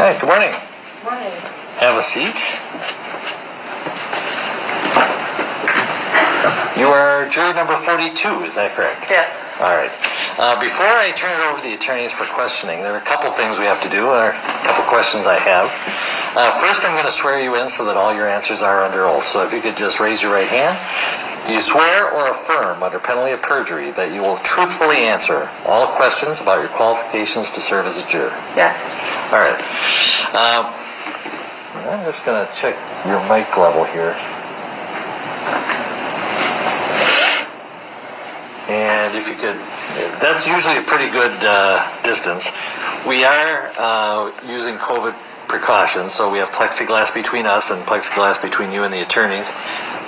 right, good morning. Morning. Have a seat. You are jury number 42, is that correct? Yes. All right. Before I turn it over to the attorneys for questioning, there are a couple things we have to do, or a couple questions I have. First, I'm going to swear you in so that all your answers are under oath. So if you could just raise your right hand. Do you swear or affirm under penalty of perjury that you will truthfully answer all questions about your qualifications to serve as a juror? Yes. All right. I'm just going to check your mic level here. And if you could, that's usually a pretty good distance. We are using COVID precautions, so we have plexiglass between us and plexiglass between you and the attorneys,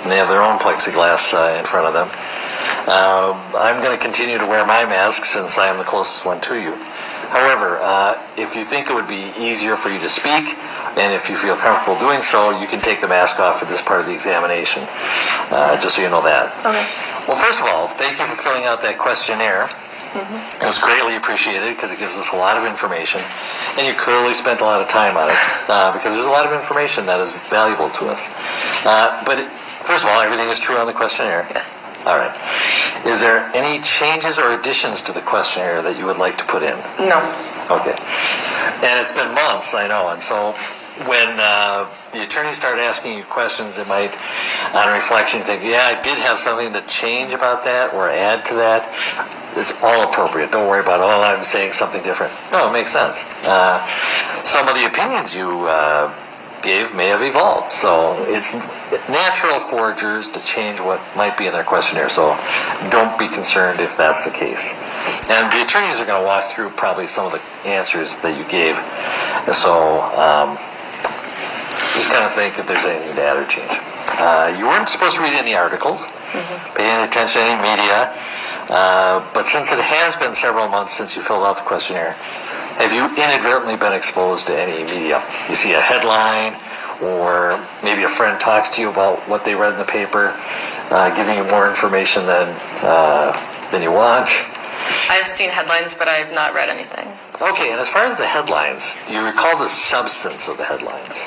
and they have their own plexiglass in front of them. I'm going to continue to wear my mask since I am the closest one to you. However, if you think it would be easier for you to speak, and if you feel comfortable doing so, you can take the mask off for this part of the examination, just so you know that. Okay. Well, first of all, thank you for filling out that questionnaire. It was greatly appreciated because it gives us a lot of information, and you clearly spent a lot of time on it because there's a lot of information that is valuable to us. But first of all, everything is true on the questionnaire. Yes. All right. Is there any changes or additions to the questionnaire that you would like to put in? No. Okay. And it's been months, I know, and so when the attorneys start asking you questions, it might, on reflection, think, yeah, I did have something to change about that or add to that. It's all appropriate. Don't worry about, oh, I'm saying something different. No, it makes sense. Some of the opinions you gave may have evolved, so it's natural for jurors to change what might be in their questionnaire, so don't be concerned if that's the case. And the attorneys are going to walk through probably some of the answers that you gave, so just kind of think if there's anything to add or change. You weren't supposed to read any articles, pay any attention to any media, but since it has been several months since you filled out the questionnaire, have you inadvertently been exposed to any media? You see a headline, or maybe a friend talks to you about what they read in the paper, giving you more information than you want? I've seen headlines, but I have not read anything. Okay, and as far as the headlines, do you recall the substance of the headlines?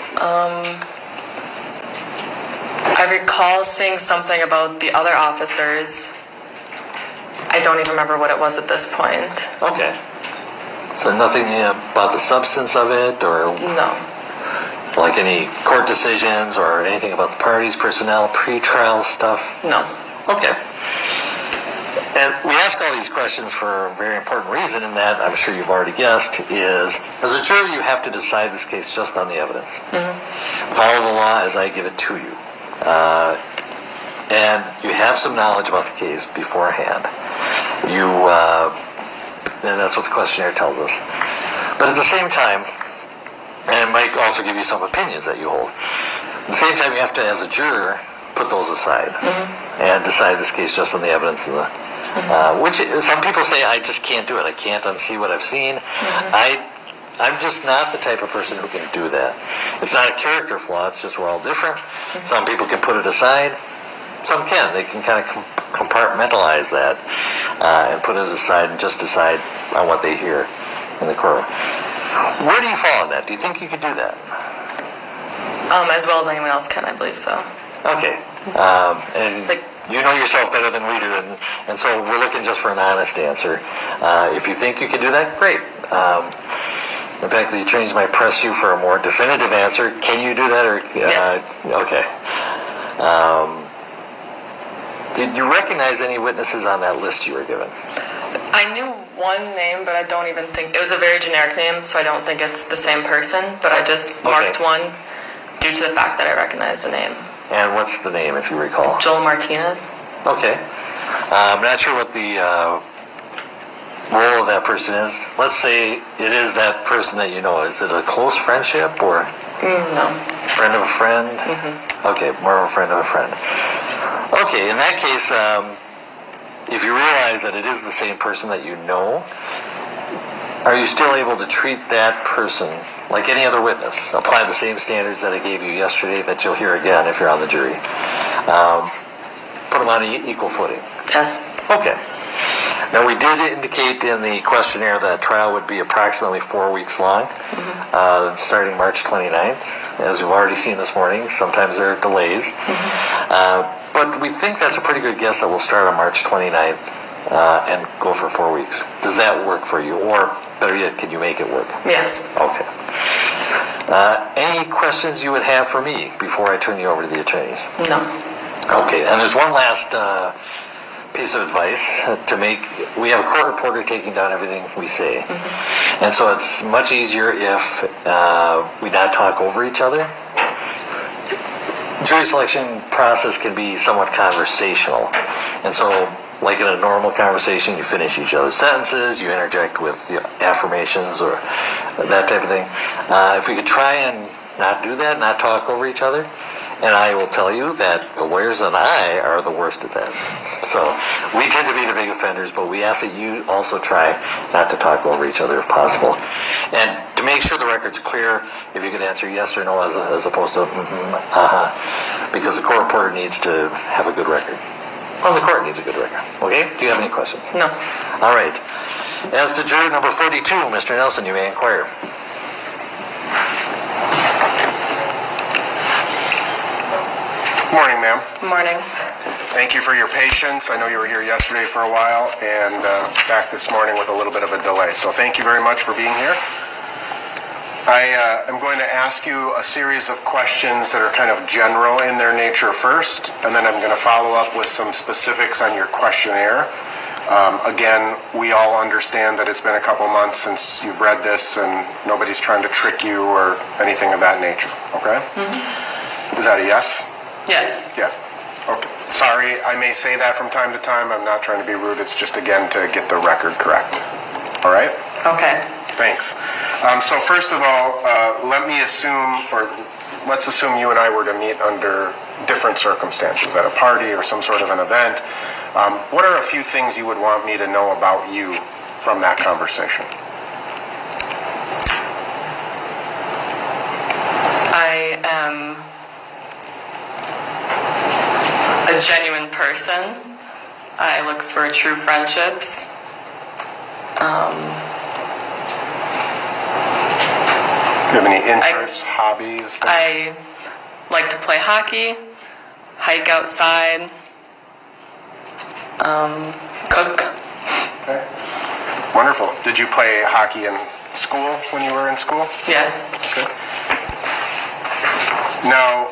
I recall seeing something about the other officers. I don't even remember what it was at this point. Okay. So nothing about the substance of it, or No. like any court decisions or anything about the parties, personnel, pre-trial stuff? No. Okay. And we ask all these questions for a very important reason, and that, I'm sure you've already guessed, is as a jury you have to decide this case just on the evidence. Follow the law as I give it to you. And you have some knowledge about the case beforehand. And that's what the questionnaire tells us. But at the same time, and it might also give you some opinions that you hold, at the same time you have to, as a juror, put those aside and decide this case just on the evidence of the which some people say, I just can't do it. I can't unsee what I've seen. I'm just not the type of person who can do that. It's not a character flaw. It's just we're all different. Some people can put it aside. Some can. They can kind of compartmentalize that and put it aside and just decide on what they hear in the courtroom. Where do you fall on that? Do you think you could do that? As well as anyone else can, I believe so. Okay. And you know yourself better than we do, and so we're looking just for an honest answer. If you think you can do that, great. In fact, the attorneys might press you for a more definitive answer. Can you do that? Or yes. Okay. Did you recognize any witnesses on that list you were given? I knew one name, but I don't even think... It was a very generic name, so I don't think it's the same person, but I just marked one due to the fact that I recognized a name. And what's the name, if you recall? Joel Martinez. Okay. I'm not sure what the role of that person is. Let's say it is that person that you know. Is it a close friendship, or... No. Friend of a friend? Okay, more of a friend of a friend. Okay, in that case, if you realize that it is the same person that you know, are you still able to treat that person like any other witness? Apply the same standards that I gave you yesterday that you'll hear again if you're on the jury. Put them on an equal footing. Yes. Okay. Now, we did indicate in the questionnaire that trial would be approximately 4 weeks long, starting March 29th. As we've already seen this morning, sometimes there are delays. But we think that's a pretty good guess that we'll start on March 29th and go for 4 weeks. Does that work for you? Or, better yet, can you make it work? Yes. Okay. Any questions you would have for me before I turn you over to the attorneys? No. Okay, and there's one last piece of advice to make. We have a court reporter taking down everything we say. And so it's much easier if we not talk over each other. Jury selection process can be somewhat conversational. And so, like in a normal conversation, you finish each other's sentences, you interject with affirmations or that type of thing. If we could try and not do that, not talk over each other, and I will tell you that the lawyers and I are the worst at that. So we tend to be the big offenders, but we ask that you also try not to talk over each other if possible. And to make sure the record's clear, if you could answer yes or no as opposed to because the court reporter needs to have a good record. Well, the court needs a good record. Okay? Do you have any questions? No. All right. As to juror number 42, Mr. Nelson, you may inquire. Morning, ma'am. Morning. Thank you for your patience. I know you were here yesterday for a while and back this morning with a little bit of a delay. So thank you very much for being here. I am going to ask you a series of questions that are kind of general in their nature first, and then I'm going to follow up with some specifics on your questionnaire. Again, we all understand that it's been a couple months since you've read this, and nobody's trying to trick you or anything of that nature. Okay? Is that a yes? Yes. Yeah. Okay. Sorry, I may say that from time to time. I'm not trying to be rude. It's just, again, to get the record correct. All right? Okay. Thanks. So first of all, let's assume you and I were to meet under different circumstances, at a party or some sort of an event. What are a few things you would want me to know about you from that conversation? I am a genuine person. I look for true friendships. Do you have any interests, hobbies? I like to play hockey, hike outside, cook. Okay. Wonderful. Did you play hockey in school when you were in school? Yes. Okay. Now,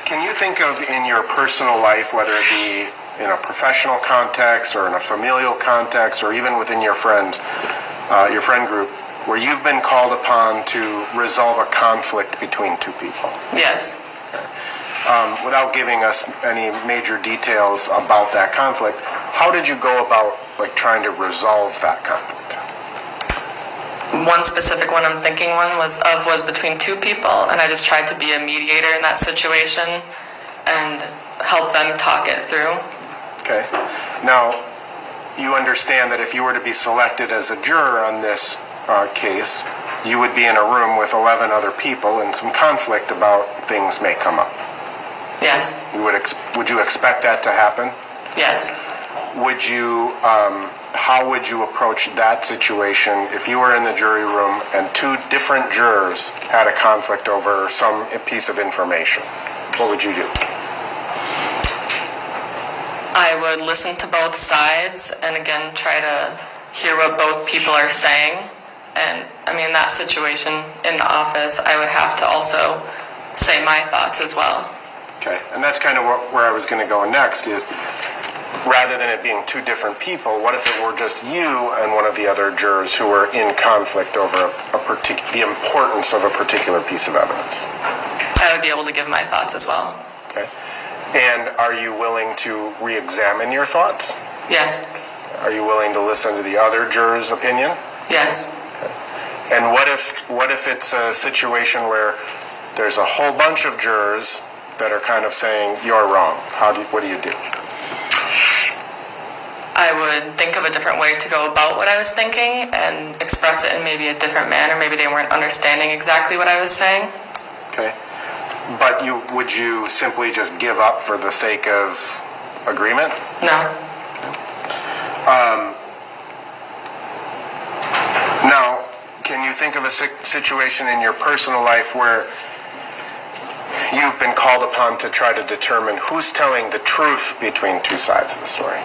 can you think of in your personal life, whether it be in a professional context or in a familial context or even within your friend group, where you've been called upon to resolve a conflict between two people? Yes. Okay. Without giving us any major details about that conflict, how did you go about trying to resolve that conflict? One specific one I'm thinking was between two people, and I just tried to be a mediator in that situation and help them talk it through. Okay. Now, you understand that if you were to be selected as a juror on this case, you would be in a room with 11 other people and some conflict about things may come up. Yes. Would you expect that to happen? Yes. Would you, how would you approach that situation if you were in the jury room and two different jurors had a conflict over some piece of information? What would you do? I would listen to both sides and again try to hear what both people are saying. And I mean, in that situation in the office, I would have to also say my thoughts as well. Okay, and that's kind of where I was going to go next is, rather than it being two different people, what if it were just you and one of the other jurors who were in conflict over the importance of a particular piece of evidence? I would be able to give my thoughts as well. Okay. And are you willing to re-examine your thoughts? Yes. Are you willing to listen to the other juror's opinion? Yes. Okay. And what if it's a situation where there's a whole bunch of jurors that are kind of saying you're wrong? What do you do? I would think of a different way to go about what I was thinking and express it in maybe a different manner. Maybe they weren't understanding exactly what I was saying. Okay. But would you simply just give up for the sake of agreement? No. Now, can you think of a situation in your personal life where you've been called upon to try to determine who's telling the truth between two sides of the story?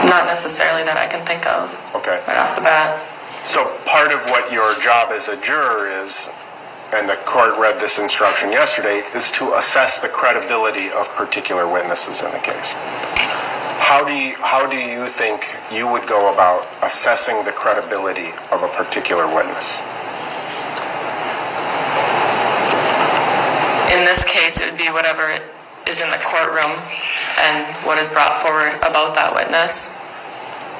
Not necessarily that I can think of. Okay. Right off the bat. So part of what your job as a juror is, and the court read this instruction yesterday, is to assess the credibility of particular witnesses in the case. How do you think you would go about assessing the credibility of a particular witness? In this case, it would be whatever is in the courtroom and what is brought forward about that witness.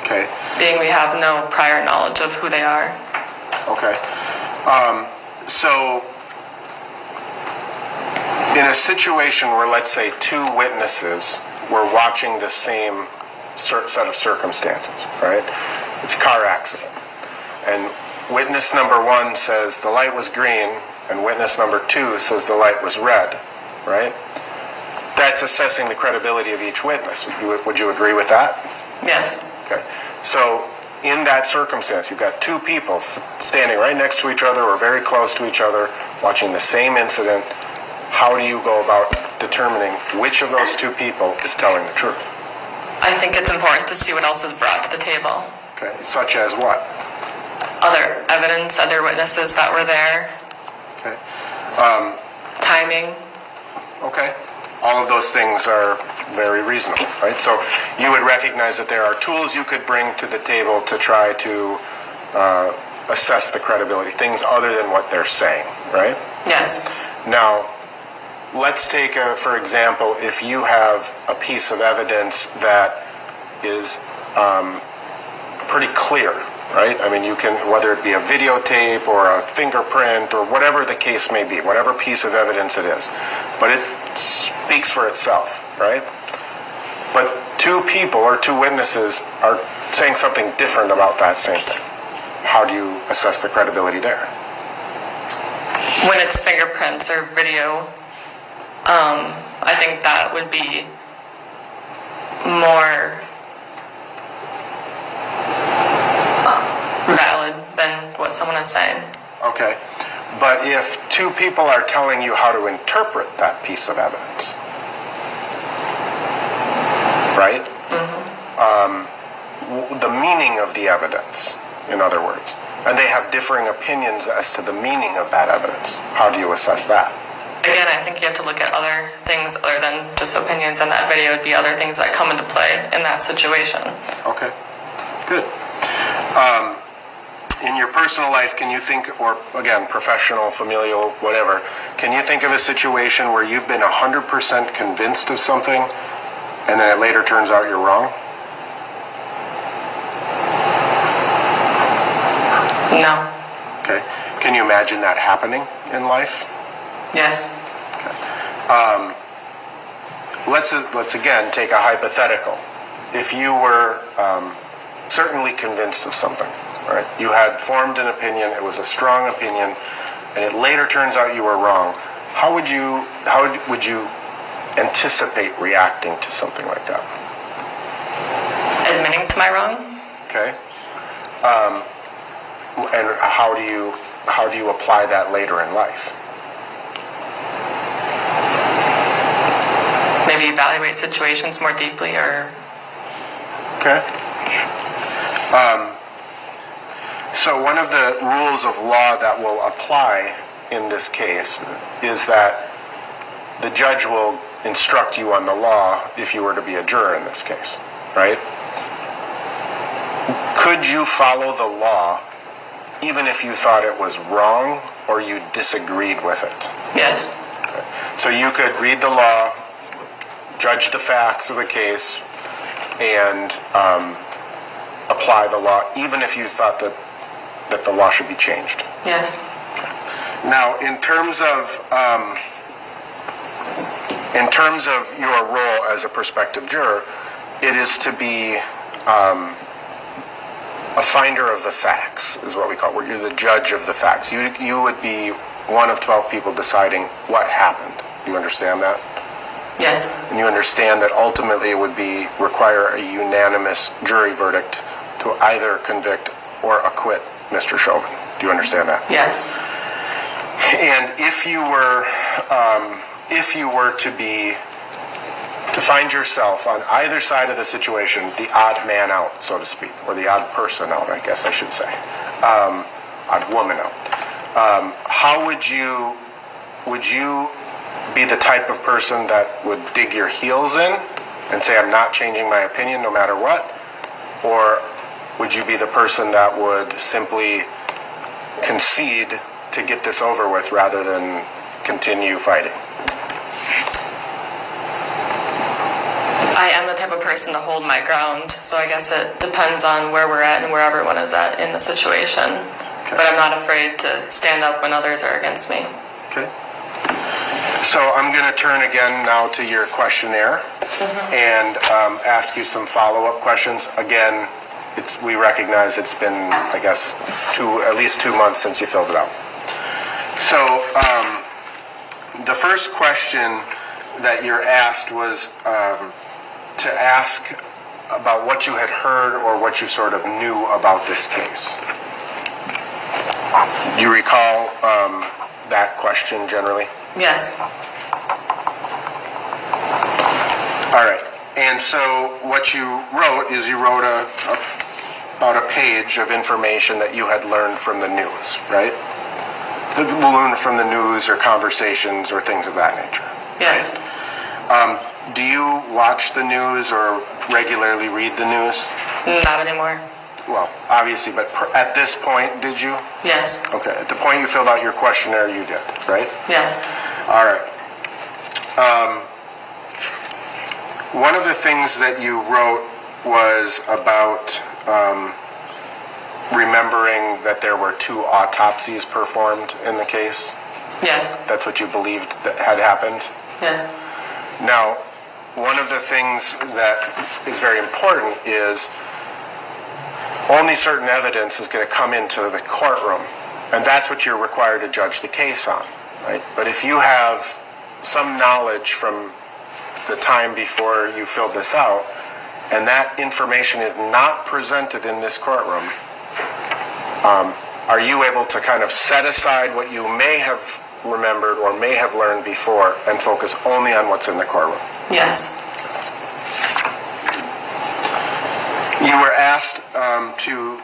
Okay. Being we have no prior knowledge of who they are. Okay. So, in a situation where, let's say, two witnesses were watching the same set of circumstances, right? It's a car accident. And witness number one says the light was green, and witness number two says the light was red, right? That's assessing the credibility of each witness. Would you agree with that? Yes. Okay. So, in that circumstance, you've got two people standing right next to each other or very close to each other, watching the same incident. How do you go about determining which of those two people is telling the truth? I think it's important to see what else is brought to the table. Okay, such as what? Other evidence, other witnesses that were there. Okay. Timing. Okay. All of those things are very reasonable, right? So you would recognize that there are tools you could bring to the table to try to assess the credibility, things other than what they're saying, right? Yes. Now, let's take, for example, if you have a piece of evidence that is pretty clear, right? I mean, you can, whether it be a videotape or a fingerprint or whatever the case may be, whatever piece of evidence it is, but it speaks for itself, right? But two people or two witnesses are saying something different about that same thing. How do you assess the credibility there? When it's fingerprints or video, I think that would be more valid than what someone is saying. Okay. But if two people are telling you how to interpret that piece of evidence, right? The meaning of the evidence, in other words, and they have differing opinions as to the meaning of that evidence, how do you assess that? Again, I think you have to look at other things other than just opinions, and that video would be other things that come into play in that situation. Okay, good. In your personal life, can you think, or again, professional, familial, whatever, can you think of a situation where you've been 100% convinced of something and then it later turns out you're wrong? No. Okay. Can you imagine that happening in life? Yes. Okay. Let's again take a hypothetical. If you were certainly convinced of something, right? You had formed an opinion, it was a strong opinion, and it later turns out you were wrong. How would you anticipate reacting to something like that? Admitting to my wrong? Okay. And how do you apply that later in life? Maybe evaluate situations more deeply, or... Okay. So one of the rules of law that will apply in this case is that the judge will instruct you on the law if you were to be a juror in this case, right? Could you follow the law even if you thought it was wrong or you disagreed with it? Yes. Okay. So you could read the law, judge the facts of the case, and apply the law even if you thought that the law should be changed. Yes. Now, in terms of your role as a prospective juror, it is to be a finder of the facts, is what we call it, where you're the judge of the facts. You would be one of 12 people deciding what happened. Do you understand that? Yes. And you understand that ultimately it would require a unanimous jury verdict to either convict or acquit Mr. Chauvin. Do you understand that? Yes. And if you were to find yourself on either side of the situation, the odd man out, so to speak, or the odd person out, I guess I should say, odd woman out, how would you be the type of person that would dig your heels in and say, I'm not changing my opinion no matter what? Or would you be the person that would simply concede to get this over with rather than continue fighting? I am the type of person to hold my ground, so I guess it depends on where we're at and where everyone is at in the situation. Okay. But I'm not afraid to stand up when others are against me. Okay. So I'm going to turn again now to your questionnaire and ask you some follow-up questions. Again, we recognize it's been, I guess, at least 2 months since you filled it out. So the first question that you're asked was to ask about what you had heard or what you sort of knew about this case. Do you recall that question generally? Yes. All right. And so what you wrote is you wrote about a page of information that you had learned from the news, right? Learned from the news or conversations or things of that nature. Yes. Do you watch the news or regularly read the news? Not anymore. Well, obviously, but at this point, did you? Yes. Okay. At the point you filled out your questionnaire, you did, right? Yes. All right. One of the things that you wrote was about remembering that there were 2 autopsies performed in the case. Yes. That's what you believed that had happened? Yes. Now, one of the things that is very important is only certain evidence is going to come into the courtroom, and that's what you're required to judge the case on, right? But if you have some knowledge from the time before you filled this out, and that information is not presented in this courtroom, are you able to kind of set aside what you may have remembered or may have learned before and focus only on what's in the courtroom? Yes. You were asked to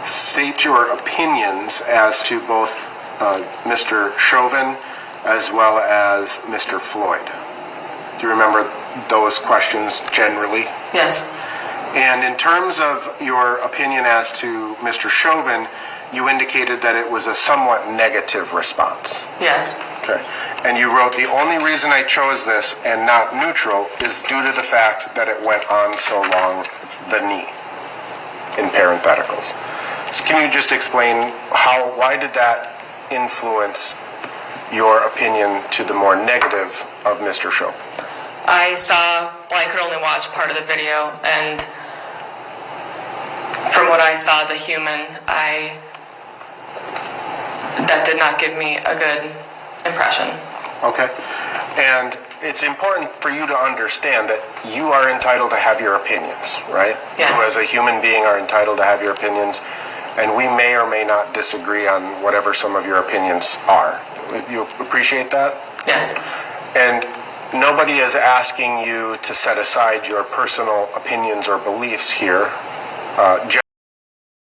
state your opinions as to both Mr. Chauvin as well as Mr. Floyd. Do you remember those questions generally? Yes. And in terms of your opinion as to Mr. Chauvin, you indicated that it was a somewhat negative response. Yes. Okay. And you wrote, the only reason I chose this and not neutral is due to the fact that it went on so long, the knee, in parentheticals. So can you just explain why did that influence your opinion to the more negative of Mr. Chauvin? I could only watch part of the video, and from what I saw as a human, that did not give me a good impression. Okay. And it's important for you to understand that you are entitled to have your opinions, right? Yes. You as a human being are entitled to have your opinions, and we may or may not disagree on whatever some of your opinions are. You appreciate that? Yes. And nobody is asking you to set aside your personal opinions or beliefs here.